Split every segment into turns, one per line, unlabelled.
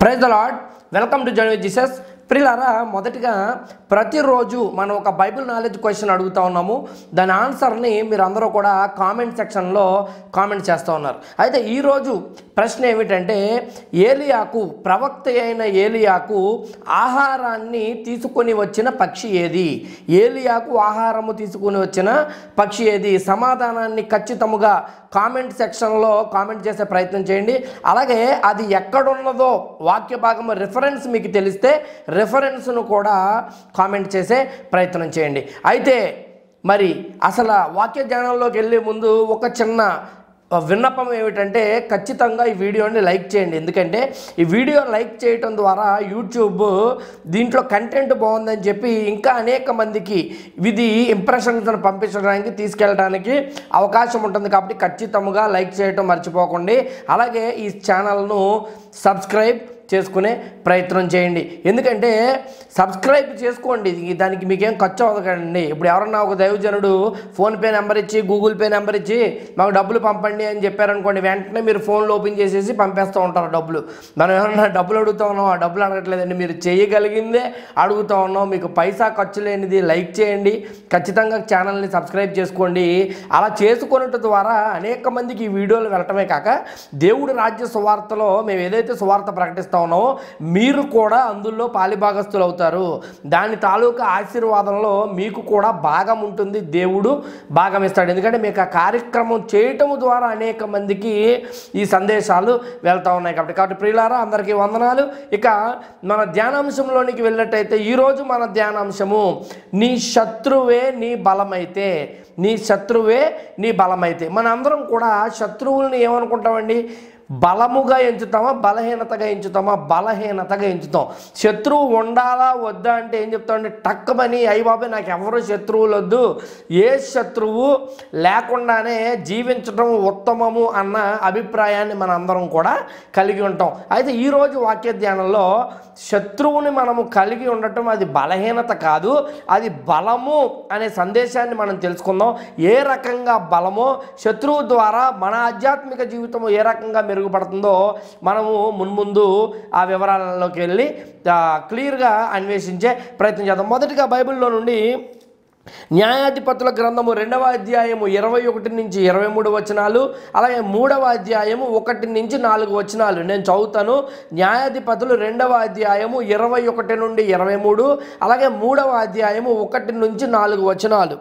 Praise the Lord. Welcome to journey with Jesus. ప్రియులారా, మొదటిగా ప్రతిరోజు మనం ఒక బైబిల్ నాలెడ్జ్ క్వశ్చన్ అడుగుతూ ఉన్నాము. దాని ఆన్సర్ని మీరు అందరూ కూడా కామెంట్ సెక్షన్లో కామెంట్ చేస్తూ ఉన్నారు. అయితే ఈరోజు ప్రశ్న ఏమిటంటే, ఏలియాకు, ప్రవక్త అయిన ఏలియాకు ఆహారాన్ని తీసుకొని వచ్చిన పక్షి ఏది? ఏలియాకు ఆహారము తీసుకొని వచ్చిన పక్షి ఏది? సమాధానాన్ని ఖచ్చితంగా కామెంట్ సెక్షన్లో కామెంట్ చేసే ప్రయత్నం చేయండి. అలాగే అది ఎక్కడున్నదో వాక్య భాగము రిఫరెన్స్ మీకు తెలిస్తే రిఫరెన్స్ను కూడా కామెంట్ చేసే ప్రయత్నం చేయండి. అయితే మరి అసలు వాక్య జ్ఞానంలోకి వెళ్ళే ముందు ఒక చిన్న విన్నపం ఏమిటంటే, ఖచ్చితంగా ఈ వీడియోని లైక్ చేయండి. ఎందుకంటే ఈ వీడియో లైక్ చేయటం ద్వారా యూట్యూబ్ దీంట్లో కంటెంట్ బాగుందని చెప్పి ఇంకా అనేక మందికి ఇది ఇంప్రెషన్స్ పంపించడానికి తీసుకెళ్ళడానికి అవకాశం ఉంటుంది. కాబట్టి ఖచ్చితంగా లైక్ చేయటం మర్చిపోకండి. అలాగే ఈ ఛానల్ను సబ్స్క్రైబ్ చేసుకునే ప్రయత్నం చేయండి. ఎందుకంటే సబ్స్క్రైబ్ చేసుకోండి, దానికి మీకేం ఖర్చు అవ్వదండి. ఇప్పుడు ఎవరన్నా ఒక దైవజనుడు ఫోన్పే నెంబర్ ఇచ్చి, గూగుల్ పే నెంబర్ ఇచ్చి మాకు డబ్బులు పంపండి అని చెప్పారనుకోండి, వెంటనే మీరు ఫోన్లో ఓపెన్ చేసేసి పంపేస్తూ ఉంటారు డబ్బులు. మనం ఏమన్నా డబ్బులు అడుగుతూ ఉన్నాం, ఆ డబ్బులు అడగట్లేదండి, మీరు చేయగలిగిందే అడుగుతూ ఉన్నాం. మీకు పైసా ఖర్చు లేనిది లైక్ చేయండి, ఖచ్చితంగా ఛానల్ని సబ్స్క్రైబ్ చేసుకోండి. అలా చేసుకున్నట్టు ద్వారా అనేక మందికి ఈ వీడియోలు వెళ్ళటమే కాక దేవుడి రాజ్య సువార్తలో మేము ఏదైతే సువార్త ప్రకటిస్తాం ఉన్నామో మీరు కూడా అందులో పాలిభాగస్తులు అవుతారు. దాని తాలూకా ఆశీర్వాదంలో మీకు కూడా భాగం ఉంటుంది, దేవుడు భాగం ఇస్తాడు. ఎందుకంటే మీకు ఆ కార్యక్రమం చేయటం ద్వారా అనేక మందికి ఈ సందేశాలు వెళ్తూ ఉన్నాయి. కాబట్టి ప్రియులారా, అందరికీ వందనాలు. ఇక మన ధ్యానాంశంలోనికి వెళ్ళినట్టయితే ఈరోజు మన ధ్యానాంశము, నీ శత్రువే నీ బలమైతే. నీ శత్రువే నీ బలమైతే. మన అందరం కూడా శత్రువుల్ని ఏమనుకుంటామండి? బలముగా ఎంచుతామా, బలహీనతగా ఎంచుతామా? బలహీనతగా ఎంచుతాం. శత్రువు ఉండాలా వద్దా అంటే ఏం చెప్తామండి? టక్కమని, అయ్యి బాబాయ్ నాకు ఎవరు శత్రువులు వద్దు, ఏ శత్రువు లేకుండానే జీవించడం ఉత్తమము అన్న అభిప్రాయాన్ని మన అందరం కూడా కలిగి ఉంటాం. అయితే ఈరోజు వాక్య ధ్యానంలో శత్రువుని మనము కలిగి ఉండటం అది బలహీనత కాదు, అది బలము అనే సందేశాన్ని మనం తెలుసుకుందాం. ఏ రకంగా బలమో, శత్రువు ద్వారా మన ఆధ్యాత్మిక జీవితం ఏ రకంగా మెరుగుపడుతుందో మనము మున్ముందు ఆ వివరాలలోకి వెళ్ళి క్లియర్గా అన్వేషించే ప్రయత్నం చేద్దాం. మొదటిగా బైబిల్లో నుండి న్యాయాధిపతుల గ్రంథము 2వ అధ్యాయము 21 నుంచి 23 వచనాలు, అలాగే 3వ అధ్యాయము 1 నుంచి 4 వచనాలు నేను చదువుతాను. న్యాయాధిపతులు 2వ అధ్యాయము 21 నుండి 23, అలాగే 3వ అధ్యాయము 1 నుంచి 4 వచనాలు.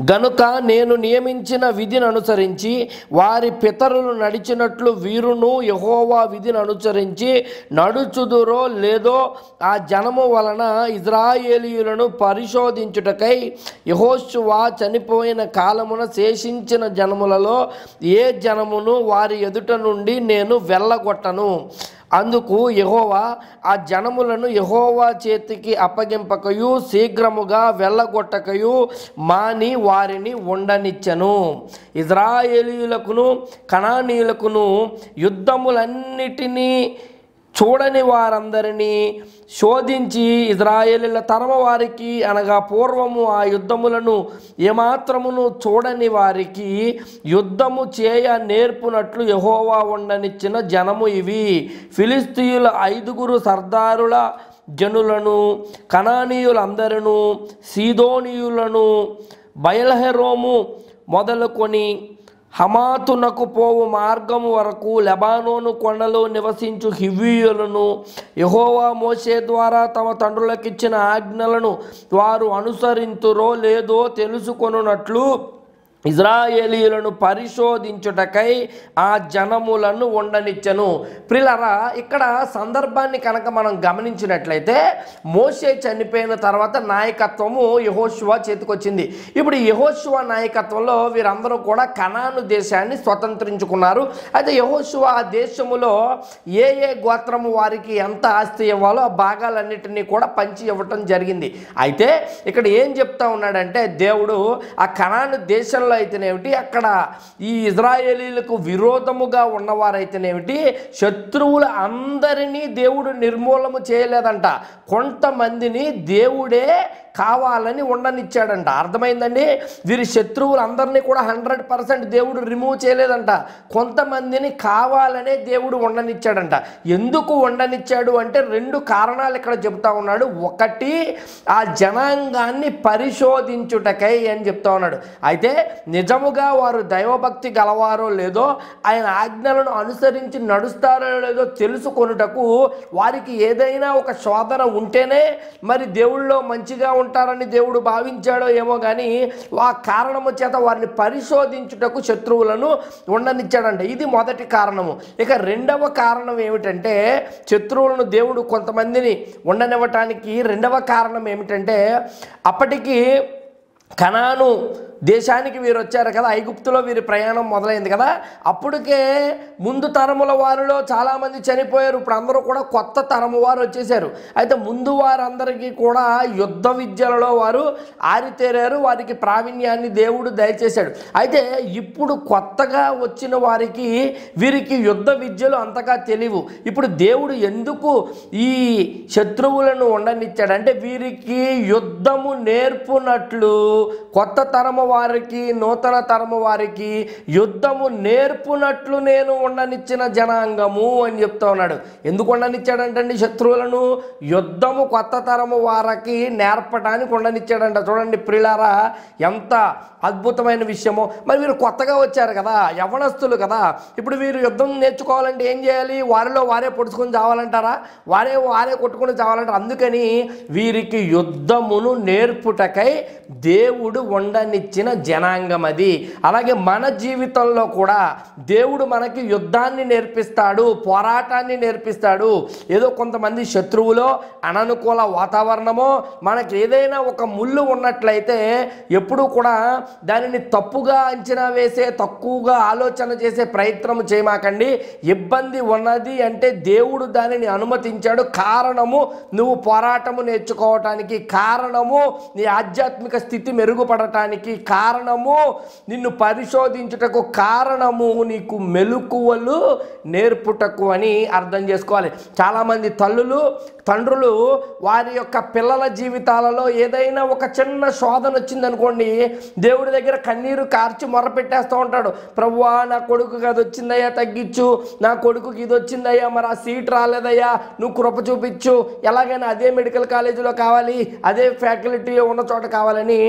గనుక నేను నియమించిన విధిని అనుసరించి వారి పితరులు నడిచినట్లు వీరును యెహోవా విధిని అనుసరించి నడుచుదురో లేదో ఆ జనము వలన ఇజ్రాయేలీయులను పరిశోధించుటకై యెహోషువ చనిపోయిన కాలమున శేషించిన జనములలో ఏ జనమును వారి ఎదుట నుండి నేను వెళ్ళగొట్టను. అందుకు యెహోవా ఆ జనములను యెహోవా చేతికి అప్పగింపకయు శీఘ్రముగా వెళ్ళగొట్టకయు మాని వారిని ఉండనిచ్చెను. ఇజ్రాయేలీయులకును కనానీయులకును యుద్ధములన్నిటినీ చూడని వారందరినీ శోధించి ఇజ్రాయేలీల తరమ వారికి, అనగా పూర్వము ఆ యుద్ధములను ఏమాత్రమును చూడని వారికి యుద్ధము చేయ నేర్పునట్లు యెహోవా ఉండనిచ్చిన జనము ఇవి. ఫిలిస్తీయుల 5 సర్దారుల జనులను, కనానీయులందరూ, సీదోనీయులను, బయల్హెరోము మొదలుకొని హమాతునకు పోవు మార్గము వరకు లెబానోను కొండలో నివసించు హివ్వీయులను యెహోవా మోషే ద్వారా తమ తండ్రులకిచ్చిన ఆజ్ఞలను వారు అనుసరింతురో లేదో తెలుసుకొనున్నట్లు ఇజ్రాయేలీయులను పరిశోధించుటకై ఆ జనములను ఉండనిచ్చెను. ప్రియులారా, ఇక్కడ సందర్భాన్ని కనుక మనం గమనించినట్లయితే మోషే చనిపోయిన తర్వాత నాయకత్వము యెహోషువ చేతికొచ్చింది. ఇప్పుడు యెహోషువ నాయకత్వంలో వీరందరూ కూడా కనాను దేశాన్ని స్వతంత్రించుకున్నారు. అయితే యెహోషువ ఆ దేశములో ఏ గోత్రము వారికి ఎంత ఆస్తి ఇవ్వాలో ఆ భాగాలన్నిటినీ కూడా పంచి ఇవ్వటం జరిగింది. అయితే ఇక్కడ ఏం చెప్తా ఉన్నాడంటే, దేవుడు ఆ కనాను దేశంలో దేశాలలో అయితేనేమిటి, అక్కడ ఈ ఇజ్రాయేలీలకు విరోధముగా ఉన్నవారైతేనేమిటి, శత్రువులు అందరినీ దేవుడు నిర్మూలము చేయలేదంట. కొంతమందిని దేవుడే కావాలని ఉండనిచ్చాడంట. అర్థమైందండి? వీరి శత్రువులు అందరినీ కూడా 100% దేవుడు రిమూవ్ చేయలేదంట. కొంతమందిని కావాలనే దేవుడు ఉండనిచ్చాడంట. ఎందుకు ఉండనిచ్చాడు అంటే 2 కారణాలు ఇక్కడ చెప్తా ఉన్నాడు. ఒకటి, ఆ జనాంగాన్ని పరిశోధించుటకై అని చెప్తా ఉన్నాడు. అయితే నిజముగా వారు దైవభక్తి గలవారో లేదో, ఆయన ఆజ్ఞలను అనుసరించి నడుస్తారో లేదో తెలుసుకొనుటకు వారికి ఏదైనా ఒక శోధన ఉంటేనే మరి దేవుళ్ళో మంచిగా ఉంటారని దేవుడు భావించాడో ఏమో కానీ ఆ కారణము చేత వారిని పరిశోధించుటకు శత్రువులను ఉండనిచ్చాడంట. ఇది మొదటి కారణము. ఇక రెండవ కారణం ఏమిటంటే, శత్రువులను దేవుడు కొంతమందిని ఉండనివ్వటానికి రెండవ కారణం ఏమిటంటే, అప్పటికి కనాను దేశానికి వీరు వచ్చారు కదా, ఐగుప్తులో వీరి ప్రయాణం మొదలైంది కదా. అప్పటికే ముందు తరముల వారిలో చాలామంది చనిపోయారు. ఇప్పుడు అందరూ కూడా కొత్త తరము వారు వచ్చేసారు. అయితే ముందు వారందరికీ కూడా యుద్ధ విద్యలలో వారు ఆరితేరారు. వారికి ప్రావీణ్యాన్ని దేవుడు దయచేశాడు. అయితే ఇప్పుడు కొత్తగా వచ్చిన వారికి వీరికి యుద్ధ విద్యలు అంతగా తెలియవు. ఇప్పుడు దేవుడు ఎందుకు ఈ శత్రువులను ఉండనిచ్చాడంటే, వీరికి యుద్ధము నేర్పునట్లు కొత్త తరము వారికి నూతన తరము వారికి యుద్ధము నేర్పునట్లు నేను ఉండనిచ్చిన జనాంగము అని చెప్తా ఉన్నాడు. ఎందుకు ఉండనిచ్చాడంటండి శత్రువులను? యుద్ధము కొత్త తరము వారికి నేర్పడానికి ఉండనిచ్చాడంట. చూడండి ప్రియులారా, ఎంత అద్భుతమైన విషయమో. మరి వీరు కొత్తగా వచ్చారు కదా, యవ్వనస్తులు కదా. ఇప్పుడు వీరు యుద్ధం నేర్చుకోవాలంటే ఏం చేయాలి? వారిలో వారే పొడుచుకొని చావాలంటారా? వారే కొట్టుకొని చావాలంటారా? అందుకని వీరికి యుద్ధమును నేర్పుటకై దేవుడు ఉండనిచ్చిన జనాంగం అది. అలాగే మన జీవితంలో కూడా దేవుడు మనకి యుద్ధాన్ని నేర్పిస్తాడు, పోరాటాన్ని నేర్పిస్తాడు. ఏదో కొంతమంది శత్రువులో అననుకూల వాతావరణమో మనకి ఏదైనా ఒక ముళ్ళు ఉన్నట్లయితే ఎప్పుడూ కూడా దానిని తప్పుగా అంచనా వేసే, తక్కువగా ఆలోచన చేసే ప్రయత్నం చేయమాకండి. ఇబ్బంది ఉన్నది అంటే దేవుడు దానిని అనుమతించాడు. కారణము నువ్వు పోరాటము నేర్చుకోవటానికి, కారణము నీ ఆధ్యాత్మిక స్థితి మెరుగుపడటానికి, కారణము నిన్ను పరిశోధించుటకు, కారణము నీకు మెలకువలు నేర్పుటకు అని అర్థం చేసుకోవాలి. చాలామంది తండ్రులు వారి యొక్క పిల్లల జీవితాలలో ఏదైనా ఒక చిన్న శోధన వచ్చిందనుకోండి, దేవుడి దగ్గర కన్నీరు కార్చి మొరపెట్టేస్తూ ఉంటాడు. ప్రభువా, నా కొడుకుకి అది వచ్చిందయ్యా, తగ్గించు. నా కొడుకుకి ఇది వచ్చిందయ్యా, మరి ఆ సీట్ రాలేదయ్యా, నువ్వు కృప చూపించు. ఎలాగైనా అదే మెడికల్ కాలేజీలో కావాలి, అదే ఫ్యాకల్టీ ఉన్న చోట కావాలని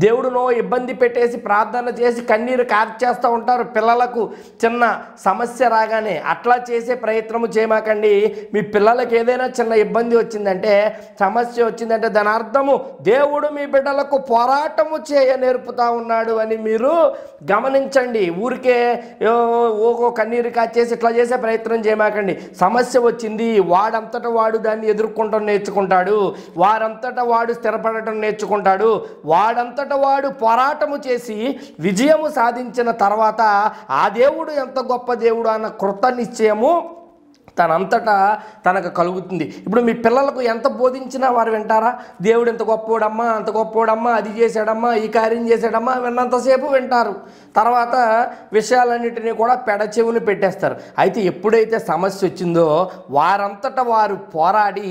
దేవుడునో ఇబ్బంది పెట్టేసి ప్రార్థన చేసి కన్నీరు కార్చేస్తూ ఉంటారు పిల్లలకు చిన్న సమస్య రాగానే. అట్లా చేసే ప్రయత్నము చేయమాకండి. మీ పిల్లలకి ఏదైనా చిన్న ఇబ్బంది వచ్చిందంటే, సమస్య వచ్చిందంటే దాని అర్థము దేవుడు మీ బిడ్డలకు పోరాటము చేయ నేర్పుతా ఉన్నాడు అని మీరు గమనించండి. ఊరికే ఓ కన్నీరు కాచేసి ఇట్లా చేసే ప్రయత్నం చేయమాకండి. సమస్య వచ్చింది, వాడంతటా వాడు దాన్ని ఎదుర్కొంటం నేర్చుకుంటాడు, వారంతటా వాడు స్థిరపడటం నేర్చుకుంటాడు. వాడంతటా వాడు పోరాటము చేసి విజయము సాధించిన తర్వాత ఆ దేవుడు ఎంత గొప్ప దేవుడు అన్న కృత నిశ్చయము తనంతటా తనకు కలుగుతుంది. ఇప్పుడు మీ పిల్లలకు ఎంత బోధించినా వారు వింటారా? దేవుడు ఎంత గొప్పోడమ్మా, అంత గొప్పోడమ్మా, అది చేశాడమ్మా, ఈ కార్యం చేశాడమ్మా విన్నంతసేపు వింటారు. తర్వాత విషయాలన్నిటినీ కూడా పెడచెవులు పెట్టేస్తారు. అయితే ఎప్పుడైతే సమస్య వచ్చిందో వారంతటా వారు పోరాడి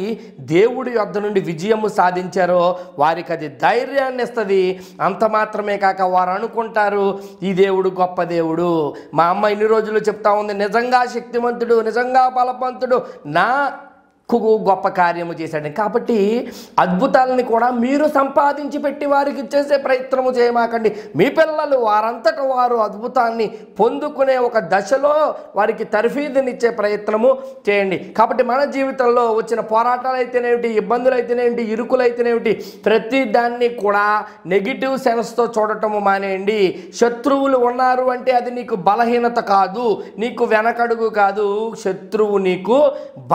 దేవుడి యొద్ద నుండి విజయము సాధించారో వారికి అది ధైర్యాన్ని ఇస్తుంది. అంత మాత్రమే కాక వారు అనుకుంటారు, ఈ దేవుడు గొప్ప దేవుడు. మా అమ్మ ఇన్ని రోజులు చెప్తా ఉంది, నిజంగా శక్తివంతుడు, నిజంగా బలవంతుడు, నా గొప్ప కార్యము చేశాడు. కాబట్టి అద్భుతాలని కూడా మీరు సంపాదించి పెట్టి వారికి ఇచ్చేసే ప్రయత్నము చేయమాకండి. మీ పిల్లలు వారంతటా వారు అద్భుతాన్ని పొందుకునే ఒక దశలో వారికి తర్ఫీదునిచ్చే ప్రయత్నము చేయండి. కాబట్టి మన జీవితంలో వచ్చిన పోరాటాలు అయితేనేమిటి, ఇబ్బందులు అయితేనేమిటి, ఇరుకులు అయితేనేమిటి, ప్రతి దాన్ని కూడా నెగిటివ్ సెన్స్తో చూడటము మానేయండి. శత్రువులు ఉన్నారు అంటే అది నీకు బలహీనత కాదు, నీకు వెనకడుగు కాదు. శత్రువు నీకు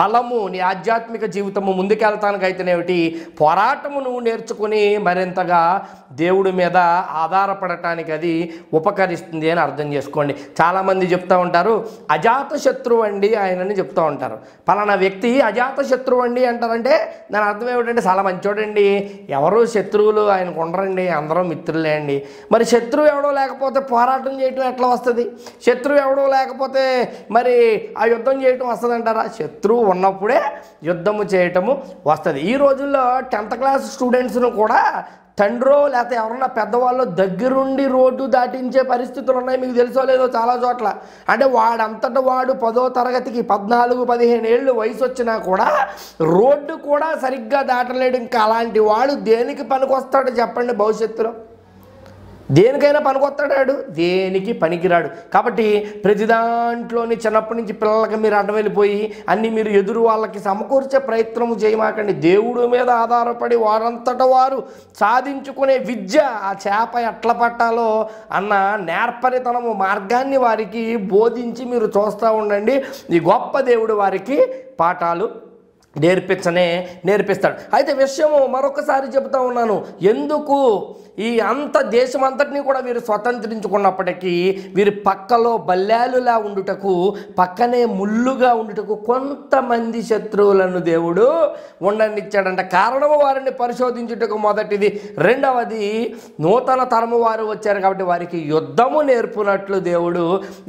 బలము, నీ ఆధ్యాత్మిక జీవితము ముందుకెళ్తానికైతేనేమిటి పోరాటము నువ్వు నేర్చుకుని మరింతగా దేవుడి మీద ఆధారపడటానికి అది ఉపకరిస్తుంది అని అర్థం చేసుకోండి. చాలామంది చెప్తూ ఉంటారు అజాత శత్రువు అండి ఆయనని చెప్తూ ఉంటారు. పలానా వ్యక్తి అజాత శత్రువు అండి అంటారంటే దాని అర్థం ఏమిటంటే చాలా మంచోడండి, ఎవరు శత్రువులు ఆయనకు ఉండరండి, అందరూ మిత్రులే అండి. మరి శత్రువు ఎవడో లేకపోతే పోరాటం చేయటం ఎట్లా వస్తుంది? శత్రువు ఎవడో లేకపోతే మరి ఆ యుద్ధం చేయటం వస్తుంది అంటారా? శత్రువు ఉన్నప్పుడే యుద్ధము చేయటము వస్తుంది. ఈ రోజుల్లో 10th క్లాస్ స్టూడెంట్స్ను కూడా తండ్రో లేకపోతే ఎవరన్నా పెద్దవాళ్ళు దగ్గరుండి రోడ్డు దాటించే పరిస్థితులు ఉన్నాయి. మీకు తెలుసో లేదో చాలా చోట్ల. అంటే వాడంతటా వాడు 10వ తరగతికి 14-15 ఏళ్ళు వయసు వచ్చినా కూడా రోడ్డు కూడా సరిగ్గా దాటలేడు. ఇంకా అలాంటి వాడు దేనికి పనికొస్తాడు చెప్పండి? భవిష్యత్తులో దేనికైనా పనికొస్తాడాడు? దేనికి పనికిరాడు. కాబట్టి ప్రతి దాంట్లోని చిన్నప్పటి నుంచి పిల్లలకి మీరు అడ్డం వెళ్ళిపోయి అన్నీ మీరు ఎదురు వాళ్ళకి సమకూర్చే ప్రయత్నం చేయమాకండి. దేవుడి మీద ఆధారపడి వారంతటా వారు సాధించుకునే విద్య, ఆ చేప ఎట్లా పట్టాలో అన్న నేర్పరితనము మార్గాన్ని వారికి బోధించి మీరు చూస్తూ ఉండండి. ఈ గొప్ప దేవుడు వారికి పాఠాలు నేర్పిస్తాడు. అయితే విషయము మరొకసారి చెబుతా ఉన్నాను, ఎందుకు ఈ దేశం అంతటినీ కూడా వీరు స్వతంత్రించుకున్నప్పటికీ వీరి పక్కలో బల్లాలులా ఉండుటకు, పక్కనే ముళ్ళుగా ఉండుటకు కొంతమంది శత్రువులను దేవుడు ఉండనిచ్చాడంట. కారణము వారిని పరిశోధించుటకు మొదటిది. రెండవది నూతన తరము వారు వచ్చారు కాబట్టి వారికి యుద్ధము నేర్పునట్లు దేవుడు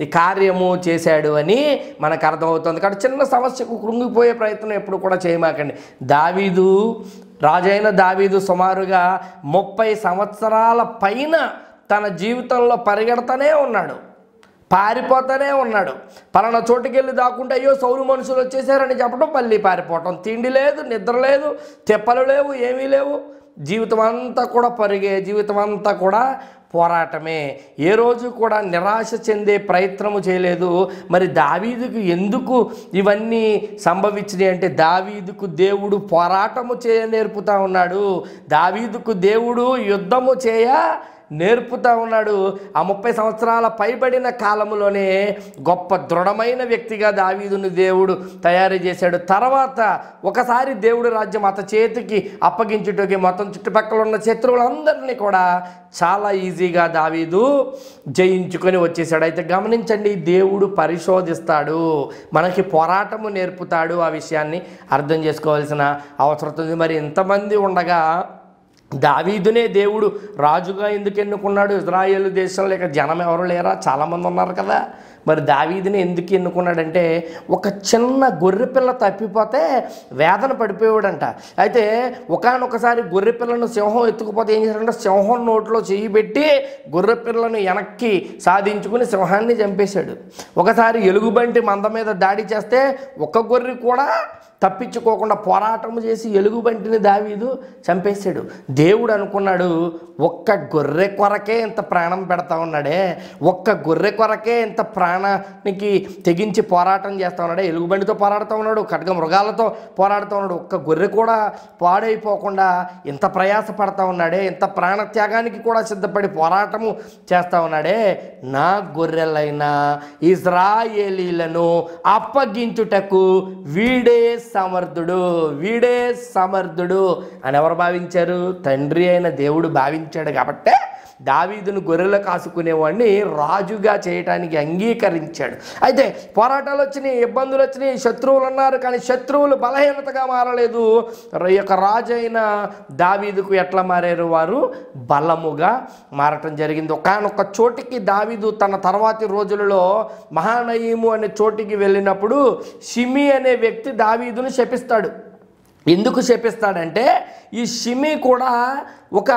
ఈ కార్యము చేశాడు అని మనకు అర్థమవుతుంది. కాబట్టి చిన్న సమస్యకు కృంగిపోయే ప్రయత్నం ఎప్పుడు కూడా చేయమాకండి. రాజైన దావీదు సుమారుగా 30 సంవత్సరాల పైన తన జీవితంలో పరిగెడతానే ఉన్నాడు, పారిపోతూనే ఉన్నాడు. పలానా చోటుకి వెళ్ళి దాక్కుంటే అయ్యో సౌలు మనుషులు వచ్చేసారని చెప్పడం, మళ్ళీ పారిపోవటం. తిండి లేదు, నిద్ర లేదు, తెప్పలు లేవు, ఏమీ లేవు. జీవితం అంతా కూడా పరిగే, జీవితం అంతా కూడా పోరాటమే. ఏ రోజు కూడా నిరాశ చెందే ప్రయత్నము చేయలేదు. మరి దావీదుకు ఎందుకు ఇవన్నీ సంభవించినాయి అంటే దావీదుకు దేవుడు పోరాటము చేయ నేర్పుతా ఉన్నాడు. దావీదుకు దేవుడు యుద్ధము చేయ నేర్పుతా ఉన్నాడు. ఆ 30 సంవత్సరాల పైబడిన కాలంలోనే గొప్ప దృఢమైన వ్యక్తిగా దావీదును దేవుడు తయారు చేశాడు. తర్వాత ఒకసారి దేవుడు రాజ్యం అతని చేతికి అప్పగించుటకి మొత్తం చుట్టుపక్కల ఉన్న శత్రువులందరినీ కూడా చాలా ఈజీగా దావీదు జయించుకొని వచ్చేసాడు. అయితే గమనించండి, దేవుడు పరిశోధిస్తాడు, మనకి పోరాటము నేర్పుతాడు. ఆ విషయాన్ని అర్థం చేసుకోవాల్సిన అవసరం ఉంది. మరి ఇంతమంది ఉండగా దావీదునే దేవుడు రాజుగా ఎందుకు ఎన్నుకున్నాడు? ఇజ్రాయేలు దేశంలో ఇక జనం ఎవరు లేరా? చాలామంది ఉన్నారు కదా. మరి దావీదుని ఎందుకు ఎన్నుకున్నాడంటే ఒక చిన్న గొర్రెపిల్ల తప్పిపోతే వేదన పడిపోయాడంట. అయితే ఒకానొకసారి గొర్రెపిల్లను సింహం ఎత్తుకుపోతే ఏం చేశాడంటే సింహం నోట్లో చెయ్యి పెట్టి గొర్రెపిల్లను వెనక్కి సాధించుకుని సింహాన్ని చంపేశాడు. ఒకసారి ఎలుగుబంటి మంద మీద దాడి చేస్తే ఒక గొర్రె కూడా తప్పించుకోకుండా పోరాటం చేసి ఎలుగుబంటిని దావీదు చంపేశాడు. దేవుడు అనుకున్నాడు, ఒక్క గొర్రె కొరకే ఇంత ప్రాణం పెడతా ఉన్నాడే, ఒక్క గొర్రె కొరకే ఇంత ప్రాణానికి తెగించి పోరాటం చేస్తూ ఉన్నాడే, ఎలుగుబంటితో పోరాడుతూ ఉన్నాడు, ఖడ్గ మృగాలతో పోరాడుతూ ఉన్నాడు, ఒక్క గొర్రె కూడా పాడైపోకుండా ఇంత ప్రయాస పడతా ఉన్నాడే, ఇంత ప్రాణత్యాగానికి కూడా సిద్ధపడి పోరాటము చేస్తూ ఉన్నాడే, నా గొర్రెలైన ఇజ్రాయేలీలను అప్పగించుటకు వీడే సమర్థుడు అని ఎవరు భావించారు? తండ్రి అయిన దేవుడు భావించాడు. కాబట్టే దావీదును గొర్రెలు కాసుకునేవాడిని రాజుగా చేయటానికి అంగీకరించాడు. అయితే పోరాటాలు వచ్చినాయి, ఇబ్బందులు వచ్చినాయి, శత్రువులు ఉన్నారు, కానీ శత్రువులు బలహీనతగా మారలేదు. ఈ యొక్క రాజు అయిన దావీదుకు ఎట్లా మారారు? వారు బలముగా మారటం జరిగింది. ఒకానొక చోటికి దావీదు తన తర్వాతి రోజులలో మహానయీము అనే చోటికి వెళ్ళినప్పుడు షిమి అనే వ్యక్తి దావీదును శపిస్తాడు. ఎందుకు శపిస్తాడంటే ఈ షిమి కూడా ఒక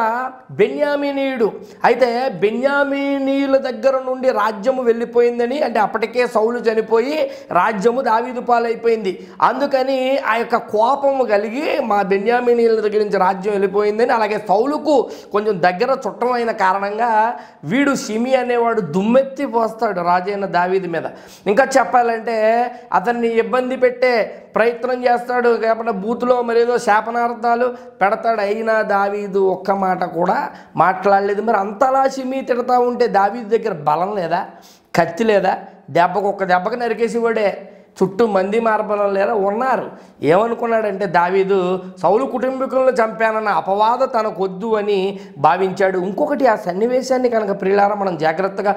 బెన్యామీనీయుడు. అయితే బెన్యామీనీయుల దగ్గర నుండి రాజ్యము వెళ్ళిపోయిందని, అంటే అప్పటికే సౌలు చనిపోయి రాజ్యము దావీదు పాలైపోయింది. అందుకని ఆ యొక్క కోపము కలిగి మా బెన్యామీనీయుల దగ్గర నుంచి రాజ్యం వెళ్ళిపోయిందని, అలాగే సౌలుకు కొంచెం దగ్గర చుట్టమైన కారణంగా వీడు షిమి అనేవాడు దుమ్మెత్తి పోస్తాడు రాజైన దావీదు మీద. ఇంకా చెప్పాలంటే అతన్ని ఇబ్బంది పెట్టే ప్రయత్నం చేస్తాడు. కాబట్టి బూతులో మరేదో శాపనార్థాలు పెడతాడు. అయినా దావీదు ఒక్క మాట కూడా మాట్లాడలేదు. మరి అంతలా షిమి తిడతా ఉంటే దావీదు దగ్గర బలం లేదా? కత్తి లేదా? ఒక్క దెబ్బకు నరికేసేవాడే. చుట్టూ మంది మార్బలం లేరా ఉన్నారు. ఏమనుకున్నాడంటే దావీదు సౌలు కుటుంబీకులను చంపానన్న అపవాద తనకొద్దు అని భావించాడు. ఇంకొకటి ఆ సన్నివేశాన్ని కనుక ప్రియులారా మనం జాగ్రత్తగా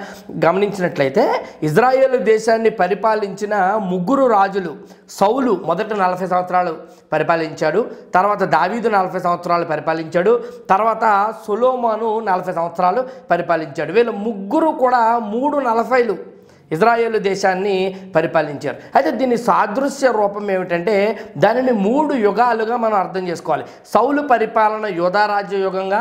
గమనించినట్లయితే ఇజ్రాయేలు దేశాన్ని పరిపాలించిన ముగ్గురు రాజులు, సౌలు మొదట 40 సంవత్సరాలు పరిపాలించాడు, తర్వాత దావీదు 40 సంవత్సరాలు పరిపాలించాడు, తర్వాత సొలొమోను 40 సంవత్సరాలు పరిపాలించాడు. వీళ్ళు ముగ్గురు కూడా 340లు ఇజ్రాయేలు దేశాన్ని పరిపాలించారు. అయితే దీని సాదృశ్య రూపం ఏమిటంటే దానిని 3 యుగాలుగా మనం అర్థం చేసుకోవాలి. సౌలు పరిపాలన యోధారాజ్య యుగంగా,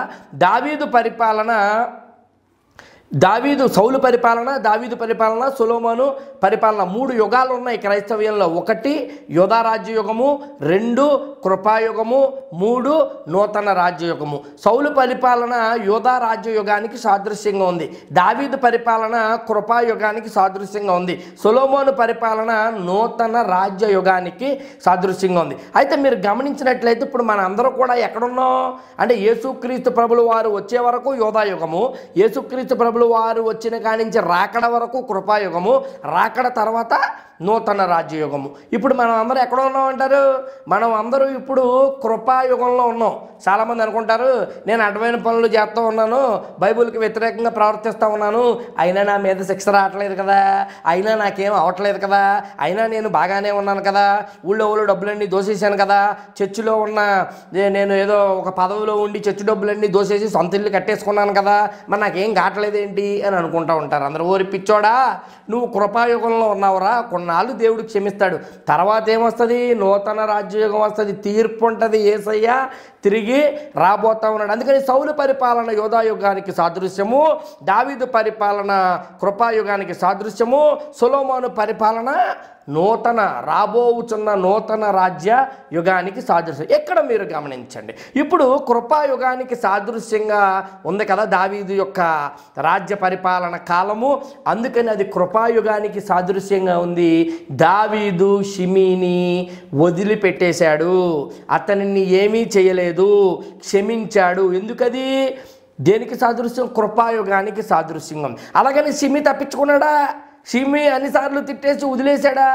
సౌలు పరిపాలన, దావీదు పరిపాలన, సొలొమోను పరిపాలన 3 యుగాలు ఉన్నాయి క్రైస్తవ్యంలో. 1 యోధారాజ్య యుగము, 2 కృపాయుగము, 3 నూతన రాజ్యయుగము. సౌలు పరిపాలన యోధారాజ్య యుగానికి సాదృశ్యంగా ఉంది, దావీదు పరిపాలన కృపాయుగానికి సాదృశ్యంగా ఉంది, సొలొమోను పరిపాలన నూతన రాజ్యయుగానికి సాదృశ్యంగా ఉంది. అయితే మీరు గమనించినట్లయితే ఇప్పుడు మన అందరూ కూడా ఎక్కడున్నాం అంటే యేసుక్రీస్తు ప్రభులు వారు వచ్చే వరకు యోధాయుగము, యేసుక్రీస్తు ప్రభులు వారు వచ్చిన కానించి రాకడ వరకు కృపాయుగము, రాకడ తర్వాత నూతన రాజ్యయుగము. ఇప్పుడు మనం అందరూ ఎక్కడ ఉన్నాం అంటారు? మనం అందరూ ఇప్పుడు కృపాయుగంలో ఉన్నాం. చాలామంది అనుకుంటారు నేను అడ్డమైన పనులు చేస్తూ ఉన్నాను, బైబిల్కి వ్యతిరేకంగా ప్రవర్తిస్తూ ఉన్నాను, అయినా నా మీద శిక్ష రావట్లేదు కదా, అయినా నాకేం అవ్వట్లేదు కదా, అయినా నేను బాగానే ఉన్నాను కదా, ఊళ్ళో డబ్బులన్నీ దోసేసాను కదా, చర్చిలో ఉన్న నేను ఏదో ఒక పదవిలో ఉండి చర్చి డబ్బులన్నీ దోసేసి సొంత ఇల్లు కట్టేసుకున్నాను కదా, మరి నాకేం కావట్లేదు ఏంటి అని అనుకుంటూ ఉంటారు అందరూ. ఓరి పిచ్చోడా, నువ్వు కృపాయుగంలో ఉన్నావురా, కొన్నాళ్ళు దేవుడు క్షమిస్తాడు, తర్వాత ఏమొస్తుంది? నూతన రాజ్యయుగం వస్తుంది, తీర్పు ఉంటుంది, యేసయ్య తిరిగి రాబోతా ఉన్నాడు. అందుకని సౌలు పరిపాలన యోధాయుగానికి సాదృశ్యము, దావీదు పరిపాలన కృపాయుగానికి సాదృశ్యము, సొలొమోను పరిపాలన రాబోవుచున్న నూతన రాజ్య యుగానికి సాదృశ్యం. ఎక్కడ మీరు గమనించండి, ఇప్పుడు కృపాయుగానికి సాదృశ్యంగా ఉంది కదా దావీదు యొక్క రాజ్య పరిపాలన కాలము, అందుకని అది కృపాయుగానికి సాదృశ్యంగా ఉంది. దావీదు షిమీని వదిలిపెట్టేశాడు, అతనిని ఏమీ చేయలేదు, క్షమించాడు. ఎందుకది? దేనికి సాదృశ్యం? కృపాయుగానికి సాదృశ్యంగా ఉంది. అలాగని షిమి తప్పించుకున్నాడా? షిమి అన్నిసార్లు తిట్టేసి వదిలేశాడా?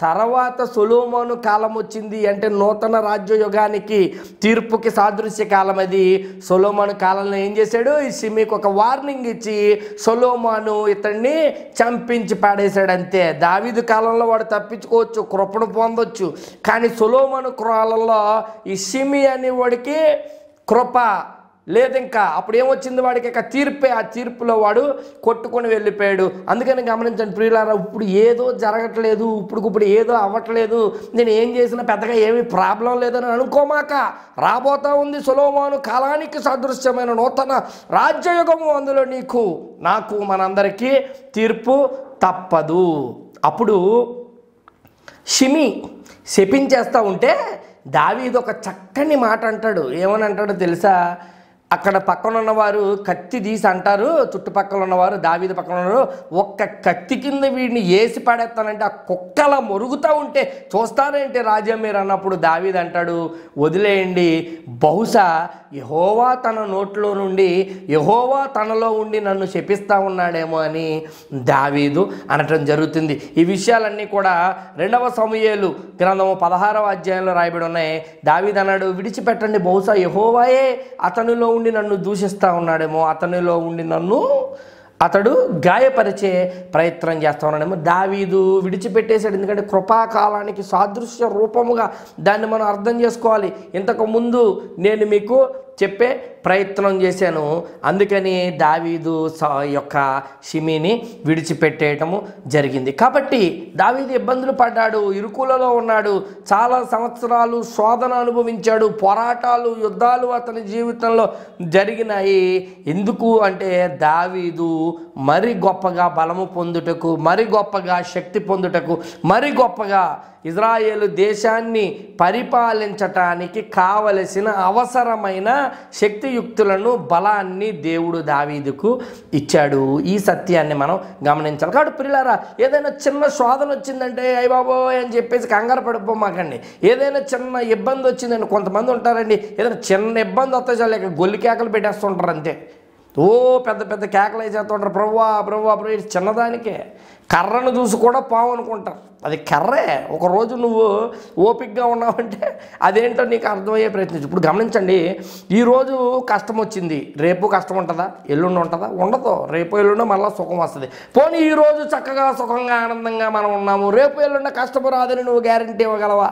తర్వాత సొలొమోను కాలం వచ్చింది, అంటే నూతన రాజ్యయుగానికి తీర్పుకి సాదృశ్య కాలం అది. సొలొమోను కాలంలో ఏం చేశాడు? ఈ షిమికి ఒక వార్నింగ్ ఇచ్చి సొలొమోను ఇతన్ని చంపించి పాడేశాడు అంతే. దావీదు కాలంలో వాడు తప్పించుకోవచ్చు, కృపను పొందొచ్చు, కానీ సొలొమోను కాలంలో ఈ షిమి అనే వాడికి కృప లేదు. ఇంకా అప్పుడు ఏమొచ్చింది వాడికి? ఇక తీర్పే. ఆ తీర్పులో వాడు కొట్టుకొని వెళ్ళిపోయాడు. అందుకని గమనించండి ప్రియులారా, ఇప్పుడు ఏదో జరగట్లేదు, ఇప్పుడు ఏదో అవ్వట్లేదు, నేను ఏం చేసినా పెద్దగా ఏమీ ప్రాబ్లం లేదని అనుకోమాక, రాబోతా ఉంది సొలొమోను కాలానికి సాదృశ్యమైన నూతన రాజ్యయుగము. అందులో నీకు నాకు మనందరికీ తీర్పు తప్పదు. అప్పుడు షిమి శపించేస్తూ ఉంటే దావీదు ఒక చక్కని మాట అంటాడు. ఏమని అంటాడో తెలుసా? అక్కడ పక్కన ఉన్నవారు కత్తి తీసి అంటారు, చుట్టుపక్కల ఉన్నవారు దావీదు పక్కన ఉన్నారు, ఒక్క కత్తి కింద వీడిని వేసి పడేస్తానంటే ఆ కుక్కలా మొరుగుతూ ఉంటే చూస్తారేంటి రాజా మీరు అన్నప్పుడు దావీదు అంటాడు, వదిలేయండి, బహుశా యెహోవా తన నోట్లో నుండి, యెహోవా తనలో ఉండి నన్ను శపిస్తూ ఉన్నాడేమో అని దావీదు అనటం జరుగుతుంది. ఈ విషయాలన్నీ కూడా 2వ సమూయేలు గ్రంథము 16వ అధ్యాయంలో రాయబడి ఉన్నాయి. దావీదు అన్నాడు, విడిచిపెట్టండి, బహుశా యెహోవాయే అతనిలో ఉండి నన్ను దూషిస్తూ ఉన్నాడేమో, అతనిలో ఉండి నన్ను అతడు గాయపరిచే ప్రయత్నం చేస్తూ ఉన్నాడేమో. దావీదు విడిచిపెట్టేశాడు, ఎందుకంటే కృపాకాలానికి సాదృశ్య రూపముగా దాన్ని మనం అర్థం చేసుకోవాలి. ఇంతకుముందు నేను మీకు చెప్పే ప్రయత్నం చేశాను. అందుకని దావీదు యొక్క షిమిని విడిచిపెట్టేయటము జరిగింది. కాబట్టి దావీదు ఇబ్బందులు పడ్డాడు, ఇరుకులలో ఉన్నాడు, చాలా సంవత్సరాలు శోధన అనుభవించాడు, పోరాటాలు, యుద్ధాలు అతని జీవితంలో జరిగినాయి. ఎందుకు అంటే దావీదు మరి గొప్పగా బలము పొందుటకు, మరి గొప్పగా శక్తి పొందుటకు, మరి గొప్పగా ఇజ్రాయేలు దేశాన్ని పరిపాలించటానికి కావలసిన అవసరమైన శక్తియుక్తులను, బలాన్ని దేవుడు దావీదుకు ఇచ్చాడు. ఈ సత్యాన్ని మనం గమనించాలి. కాబట్టి ప్రియులారా, ఏదైనా చిన్న శోధన వచ్చిందంటే అయ్య బాబోయ్ అని చెప్పేసి కంగారు పడిపోమాకండి. ఏదైనా చిన్న ఇబ్బంది వచ్చిందండి, కొంతమంది ఉంటారండి, ఏదైనా చిన్న ఇబ్బంది వస్తే చాలు గొల్లి కేకలు పెట్టేస్తుంటారు అంతే. ఓ పెద్ద పెద్ద కేకలు వేసేస్తుంటారు, ప్రభువా ప్రభువా ప్రభు. చిన్నదానికే కర్రను చూసి కూడా పావు అనుకుంటారు, అది కర్రే. ఒకరోజు నువ్వు ఓపికగా ఉన్నావంటే అదేంటో నీకు అర్థమయ్యే ప్రయత్నించు. ఇప్పుడు గమనించండి, ఈరోజు కష్టం వచ్చింది, రేపు కష్టం ఉంటుందా? ఎల్లుండి ఉంటుందా? ఉండదు. రేపు ఎల్లుండి మళ్ళీ సుఖం వస్తుంది. పోనీ ఈరోజు చక్కగా సుఖంగా ఆనందంగా మనం ఉన్నాము, రేపు ఎల్లుండి కష్టము రాదని నువ్వు గ్యారంటీ ఇవ్వగలవా?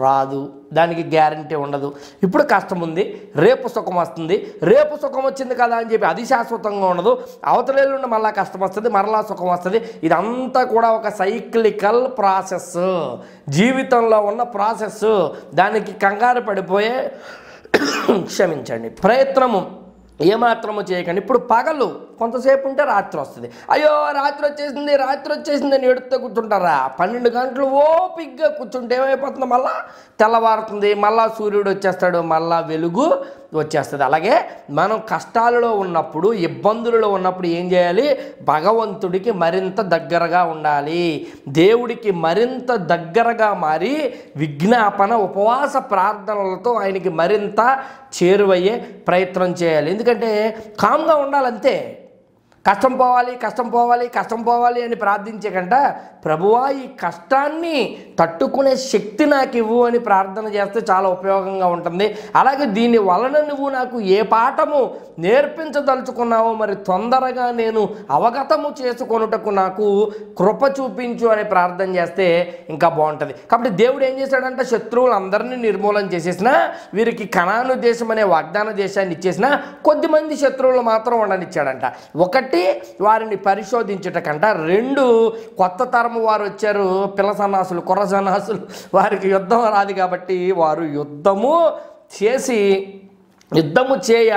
రాదు, దానికి గ్యారంటీ ఉండదు. ఇప్పుడు కష్టం ఉంది, రేపు సుఖం వస్తుంది, రేపు సుఖం వచ్చింది కదా అని చెప్పి అది శాశ్వతంగా ఉండదు. అవతలేళ్ళుండి మళ్ళీ కష్టం వస్తుంది, మరలా సుఖం వస్తుంది. ఇదంతా కూడా ఒక సైక్లికల్ ప్రాసెస్, జీవితంలో ఉన్న ప్రాసెస్. దానికి కంగారు పడిపోయే క్షమించండి ప్రయత్నము ఏమాత్రము చేయకండి. ఇప్పుడు పగలు కొంతసేపు ఉంటే రాత్రి వస్తుంది, అయ్యో రాత్రి వచ్చేసింది అని ఎడుతూ కూర్చుంటారా? 12 గంటలు ఓపిగ్గా కూర్చుంటే ఏమైపోతుంది? మళ్ళా తెల్లవారుతుంది, మళ్ళా సూర్యుడు వచ్చేస్తాడు, మళ్ళా వెలుగు వచ్చేస్తుంది. అలాగే మనం కష్టాలలో ఉన్నప్పుడు, ఇబ్బందులలో ఉన్నప్పుడు ఏం చేయాలి? భగవంతుడికి మరింత దగ్గరగా ఉండాలి, దేవుడికి మరింత దగ్గరగా మారి విజ్ఞాపన ఉపవాస ప్రార్థనలతో ఆయనకి మరింత చేరువయ్యే ప్రయత్నం చేయాలి. ఎందుకంటే కామ్గా ఉండాలంతే. కష్టం పోవాలి అని ప్రార్థించే కంట, ప్రభువా ఈ కష్టాన్ని తట్టుకునే శక్తి నాకు ఇవ్వు అని ప్రార్థన చేస్తే చాలా ఉపయోగంగా ఉంటుంది. అలాగే దీని వలన నువ్వు నాకు ఏ పాఠము నేర్పించదలుచుకున్నావో మరి తొందరగా నేను అవగతము చేసుకొనుటకు నాకు కృప చూపించు అని ప్రార్థన చేస్తే ఇంకా బాగుంటుంది. కాబట్టి దేవుడు ఏం చేశాడంటే శత్రువులందరినీ నిర్మూలన చేసేసిన, వీరికి కనాను దేశం అనే వాగ్దాన దేశాన్ని ఇచ్చేసిన, కొద్దిమంది శత్రువులు మాత్రం ఉండనిచ్చాడంట. ఒకటి, వారిని పరిశోధించుట కంట. 2, కొత్త తరము వారు వచ్చారు, పిల్ల సన్నాసులు, కుర్ర సన్నాసులు. వారికి యుద్ధం రాదు కాబట్టి వారు యుద్ధము చేయ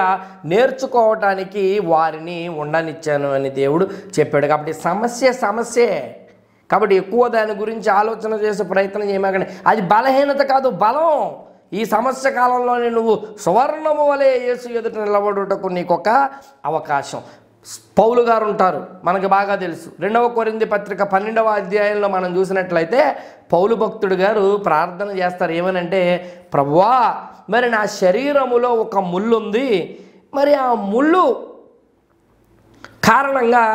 నేర్చుకోవటానికి వారిని ఉండనిచ్చాను అని దేవుడు చెప్పాడు. కాబట్టి సమస్యే. కాబట్టి ఎక్కువ దాని గురించి ఆలోచన చేసే ప్రయత్నం చేయమాకండి. అది బలహీనత కాదు, బలం. ఈ సమస్య కాలంలోనే నువ్వు సువర్ణము వలె యేసు ఎదుట నిలబడుటకు నీకొక అవకాశం. పౌలు గారు ఉంటారు, మనకు బాగా తెలుసు. 2వ కొరింథీ పత్రిక 12వ అధ్యాయంలో మనం చూసినట్లయితే పౌలు భక్తుడు గారు ప్రార్థన చేస్తారు. ఏమనంటే, ప్రభువా మరి నా శరీరములో ఒక ముళ్ళు ఉంది, మరి ఆ ముళ్ళు కారణంగా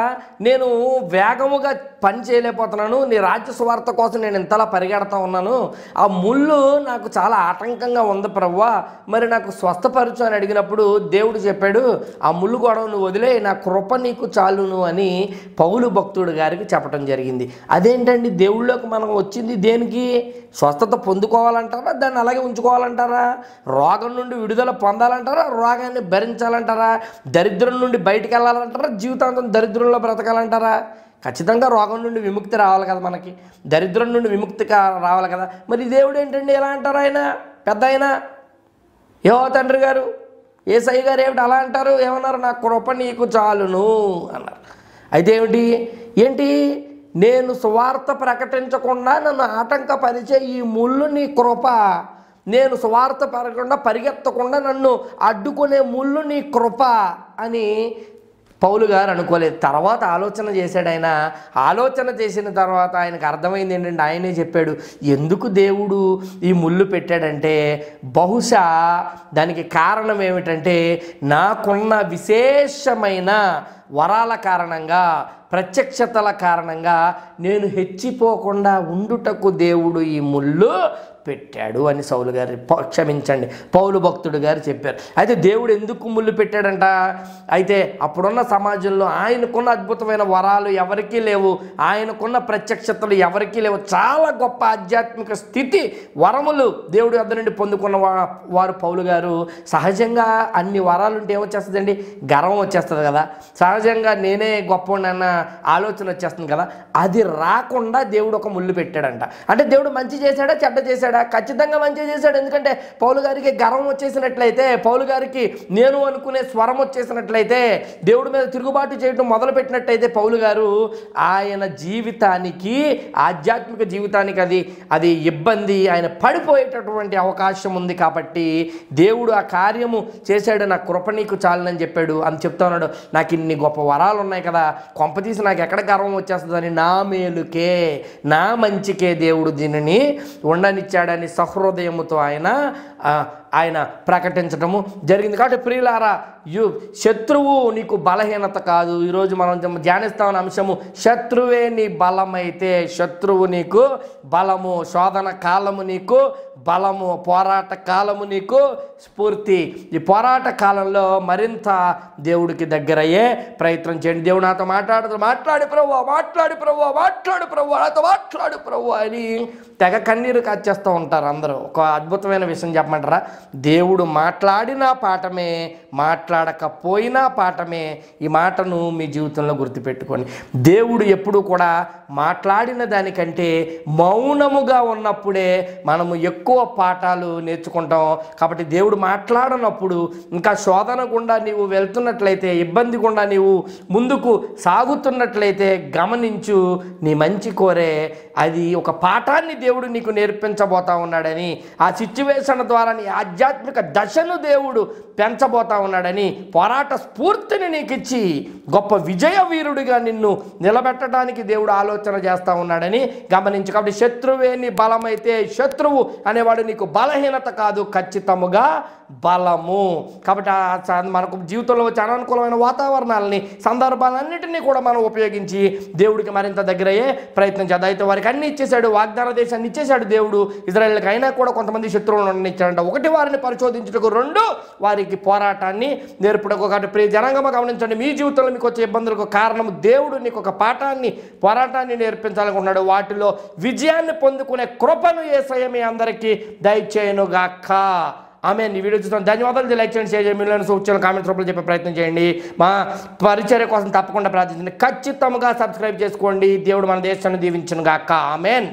నేను వేగముగా పని చేయలేకపోతున్నాను, నీ రాజ్య సువార్త కోసం నేను ఇంతలా పరిగెడతా ఉన్నాను, ఆ ముళ్ళు నాకు చాలా ఆటంకంగా ఉంది ప్రభువా, మరి నాకు స్వస్థపరచు అని అడిగినప్పుడు దేవుడు చెప్పాడు, ఆ ముళ్ళు గొడవ నువ్వు వదిలే, నా కృప నీకు చాలును అని పౌలు భక్తుడు గారికి చెప్పడం జరిగింది. అదేంటండి, దేవుళ్ళలోకి మనం వచ్చింది దేనికి? స్వస్థత పొందుకోవాలంటారా, దాన్ని అలాగే ఉంచుకోవాలంటారా? రోగం నుండి విడుదల పొందాలంటారా, రోగాన్ని భరించాలంటారా? దరిద్రం నుండి బయటికి వెళ్ళాలంటారా, జీవితాంతం దరిద్రంలో బ్రతకాలంటారా? ఖచ్చితంగా రోగం నుండి విముక్తి రావాలి కదా, మనకి దరిద్రం నుండి విముక్తి రావాలి కదా. మరి దేవుడు ఏంటండి ఎలా అంటారు? ఆయన పెద్ద ఆయన యెహోవా తండ్రి గారు, యేసయ్య గారు ఏమిటి అలా అంటారు? ఏమన్నారు? నా కృప నీకు చాలును అన్నారు. అయితే ఏంటి నేను సువార్త ప్రకటించకుండా నన్ను ఆటంకపరిచే ఈ ముళ్ళు నీ కృప, నేను సువార్త పరిగెత్తకుండా నన్ను అడ్డుకునే ముళ్ళు నీ కృప అని పౌలు గారు అనుకోలేదు. తర్వాత ఆలోచన చేశాడు. ఆయన ఆలోచన చేసిన తర్వాత ఆయనకు అర్థమైంది ఏంటంటే, ఆయనే చెప్పాడు ఎందుకు దేవుడు ఈ ముళ్ళు పెట్టాడంటే, బహుశా దానికి కారణం ఏమిటంటే, నాకున్న విశేషమైన వరాల కారణంగా, ప్రత్యక్షతల కారణంగా నేను హెచ్చిపోకుండా ఉండుటకు దేవుడు ఈ ముళ్ళు పెట్టాడు అని పౌలు భక్తుడు గారు చెప్పారు. అయితే దేవుడు ఎందుకు ముళ్ళు పెట్టాడంట? అయితే అప్పుడున్న సమాజంలో ఆయనకున్న అద్భుతమైన వరాలు ఎవరికీ లేవు, ఆయనకున్న ప్రత్యక్షతలు ఎవరికీ లేవు. చాలా గొప్ప ఆధ్యాత్మిక స్థితి, వరములు దేవుడి వద్ద నుండి పొందుకున్న వారు పౌలు గారు. సహజంగా అన్ని వరాలు ఉంటే ఏమొచ్చేస్తుందండి? గర్వం వచ్చేస్తుంది కదా, సహజంగా నేనే గొప్పవాడిని అన్న ఆలోచన వచ్చేస్తుంది కదా. అది రాకుండా దేవుడు ఒక ముళ్ళు పెట్టాడంట. అంటే దేవుడు మంచి చేశాడా చెడ్డ చేశాడా? ఖచ్చితంగా మంచి చేశాడు. ఎందుకంటే పౌలు గారికి గర్వం వచ్చేసినట్లయితే, పౌలు గారికి నేను అనుకునే స్వరం వచ్చేసినట్లయితే, దేవుడి మీద తిరుగుబాటు చేయడం మొదలుపెట్టినట్టయితే పౌలు గారు ఆయన జీవితానికి, ఆధ్యాత్మిక జీవితానికి అది ఇబ్బంది, ఆయన పడిపోయేటటువంటి అవకాశం ఉంది. కాబట్టి దేవుడు ఆ కార్యము చేశాడు, నా కృప నీకు చాలని చెప్పాడు అని చెప్తా ఉన్నాడు. నాకు ఇన్ని గొప్ప వరాలు ఉన్నాయి కదా, కొంపతీసి నాకు ఎక్కడ గర్వం వచ్చేస్తుందని, నా మేలుకే, నా మంచికే దేవుడు దీనిని ఉండనిచ్చాడని సహృదయముతో ఆయన ఆయన ప్రకటించడము జరిగింది. కాబట్టి ప్రియులారా, శత్రువు నీకు బలహీనత కాదు. ఈరోజు మనం ధ్యానిస్తామన్న అంశము, శత్రువే నీ బలమైతే శత్రువు నీకు బలము, శోధన కాలము నీకు బలము, పోరాట కాలము నీకు స్ఫూర్తి. ఈ పోరాట కాలంలో మరింత దేవుడికి దగ్గరయ్యే ప్రయత్నం చేయండి. దేవుడు నాతో మాట్లాడు ప్రభు నాతో మాట్లాడు ప్రభు అని తెగ కన్నీరు కాచేస్తూ ఉంటారు అందరూ. ఒక అద్భుతమైన విషయం చెప్పమంటారా? దేవుడు మాట్లాడినా పాఠమే, మాట్లాడకపోయినా పాఠమే. ఈ మాటను మీ జీవితంలో గుర్తుపెట్టుకోండి. దేవుడు ఎప్పుడు కూడా మాట్లాడిన దానికంటే మౌనముగా ఉన్నప్పుడే మనము ఎక్కువ పాఠాలు నేర్చుకుంటాం. కాబట్టి దేవుడు మాట్లాడనప్పుడు, ఇంకా శోధన గుండా నీవు వెళ్తున్నట్లయితే, ఇబ్బంది గుండా నీవు ముందుకు సాగుతున్నట్లయితే గమనించు, నీ మంచి కోరే. అది ఒక పాఠాన్ని దేవుడు నీకు నేర్పించబోతా ఉన్నాడని, ఆ సిచ్యువేషన్ ద్వారా నీ ఆధ్యాత్మిక దశను దేవుడు పెంచబోతా ఉన్నాడని, పోరాట స్ఫూర్తిని నీకు ఇచ్చి గొప్ప విజయ వీరుడిగా నిన్ను నిలబెట్టడానికి దేవుడు ఆలోచన చేస్తూ ఉన్నాడని గమనించు. కాబట్టి శత్రువే నీ బలమైతే శత్రువు అనేవాడు నీకు బలహీనత కాదు, ఖచ్చితముగా బలము. కాబట్టి మనకు జీవితంలో వచ్చే అననుకూలమైన వాతావరణాలని, సందర్భాలన్నింటినీ కూడా మనం ఉపయోగించి దేవుడికి మరింత దగ్గరయ్యే ప్రయత్నం చేద్దాం. అయితే వారికి అన్ని ఇచ్చేశాడు, వాగ్దాన దేశాన్ని ఇచ్చేశాడు దేవుడు. ఇజ్రాయేల్కి అయినా కూడా కొంతమంది శత్రువులను ఇచ్చాడంట. ఒకటి, వారిని పరిశోధించుటకు; రెండు, వారికి పోరాటాన్ని నేర్పుటకు. కాబట్టి ప్రియ జనాంగమ గమనించండి, మీ జీవితంలో మీకు వచ్చే ఇబ్బందులకు కారణం దేవుడు నీకు ఒక పాఠాన్ని, పోరాటాన్ని నేర్పించాలనుకున్నాడు. వాటిలో విజయాన్ని పొందుకునే కృపను యేసయ్య మీ అందరికీ దయచేయునుగాక. ఆమేన్. ఈ వీడియో చూస్తాను. ధన్యవాదాలు. లైక్ చేయండి, షేర్ చేయండి, మిగిలిన సూచనలు కామెంట్స్ రూపంలో చెప్పే ప్రయత్నం చేయండి. మా పరిచర్య కోసం తప్పకుండా ప్రార్థించండి. ఖచ్చితంగా సబ్స్క్రైబ్ చేసుకోండి. దేవుడు మన దేశాన్ని దీవించునుగాక. ఆమేన్.